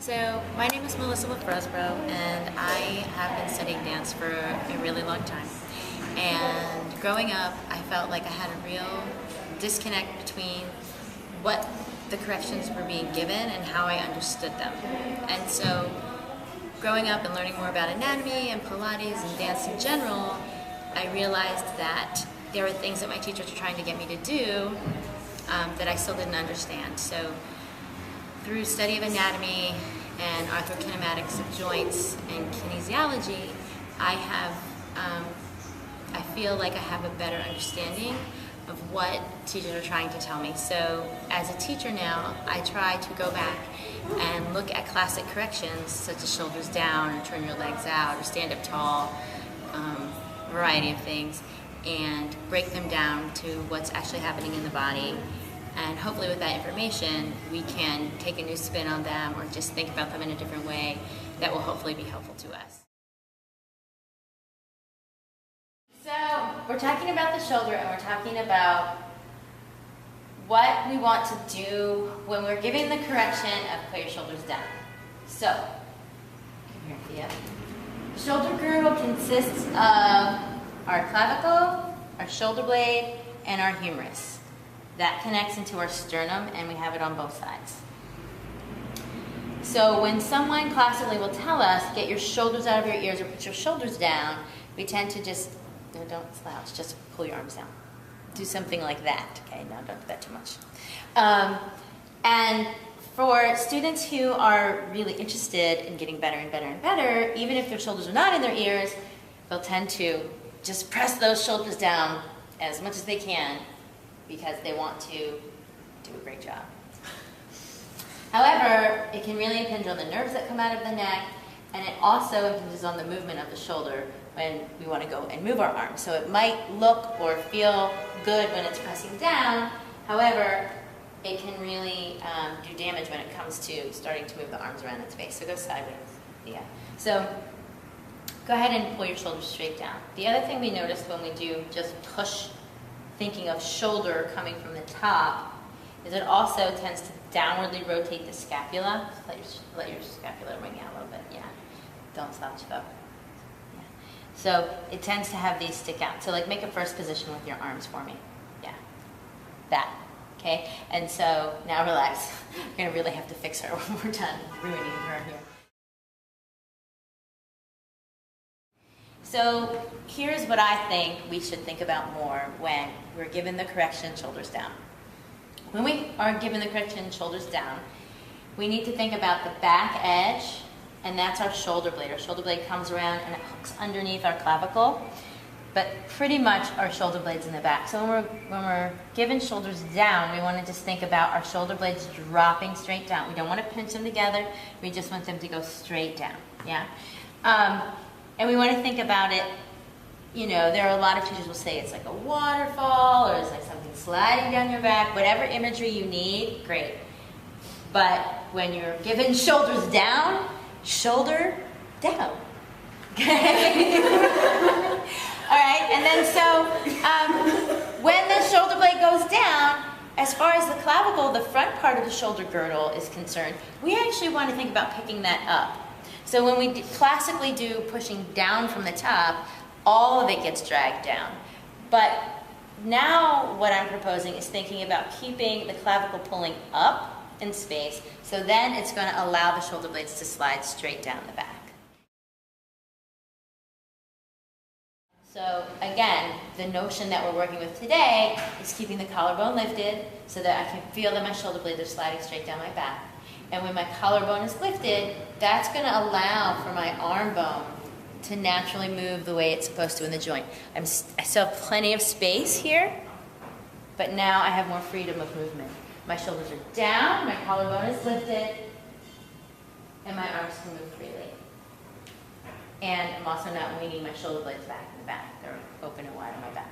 So, my name is Melissa Wolfe-Rosebro, and I have been studying dance for a really long time. And growing up, I felt like I had a real disconnect between what the corrections were being given and how I understood them. And so, growing up and learning more about anatomy and Pilates and dance in general, I realized that there were things that my teachers were trying to get me to do that I still didn't understand. So, through study of anatomy and arthro-kinematics of joints and kinesiology, I feel like I have a better understanding of what teachers are trying to tell me. So as a teacher now, I try to go back and look at classic corrections such as shoulders down or turn your legs out or stand up tall, variety of things, and break them down to what's actually happening in the body. And hopefully with that information, we can take a new spin on them or just think about them in a different way that will hopefully be helpful to us. So we're talking about the shoulder, and we're talking about what we want to do when we're giving the correction of put your shoulders down. So, come here, Thea. Shoulder girdle consists of our clavicle, our shoulder blade, and our humerus. That connects into our sternum, and we have it on both sides. So when someone classically will tell us, get your shoulders out of your ears or put your shoulders down, we tend to just, no, don't slouch, just pull your arms down. Do something like that, okay? No, don't do that too much. And for students who are really interested in getting better and better and better, even if their shoulders are not in their ears, they'll tend to just press those shoulders down as much as they can, because they want to do a great job. However, it can really impinge on the nerves that come out of the neck, and it also impinges on the movement of the shoulder when we want to go and move our arms. So it might look or feel good when it's pressing down, however, it can really do damage when it comes to starting to move the arms around its face. So go sideways. Yeah. So go ahead and pull your shoulders straight down. The other thing we noticed when we do just push, thinking of shoulder coming from the top, is it also tends to downwardly rotate the scapula. Let your scapula ring out a little bit. Yeah. Don't slouch though. Yeah. So it tends to have these stick out. So like make a first position with your arms for me. Yeah. That. Okay? And so now relax. We're going to really have to fix her when we're done ruining her here. So here's what I think we should think about more when we're given the correction shoulders down. When we are given the correction shoulders down, we need to think about the back edge, and that's our shoulder blade. Our shoulder blade comes around and it hooks underneath our clavicle, but pretty much our shoulder blade's in the back. So when we're given shoulders down, we want to just think about our shoulder blades dropping straight down. We don't want to pinch them together. We just want them to go straight down. Yeah. And we want to think about it, you know, there are a lot of teachers will say it's like a waterfall or it's like something sliding down your back, whatever imagery you need, great. But when you're given shoulders down, shoulder down. Okay? All right, and then so when the shoulder blade goes down, as far as the clavicle, the front part of the shoulder girdle is concerned, we actually want to think about picking that up. So when we classically do pushing down from the top, all of it gets dragged down. But now what I'm proposing is thinking about keeping the clavicle pulling up in space, so then it's going to allow the shoulder blades to slide straight down the back. So again, the notion that we're working with today is keeping the collarbone lifted so that I can feel that my shoulder blades are sliding straight down my back. And when my collarbone is lifted, that's going to allow for my arm bone to naturally move the way it's supposed to in the joint. I still have plenty of space here, but now I have more freedom of movement. My shoulders are down, my collarbone is lifted, and my arms can move freely. And I'm also not winging my shoulder blades back in the back. They're open and wide on my back.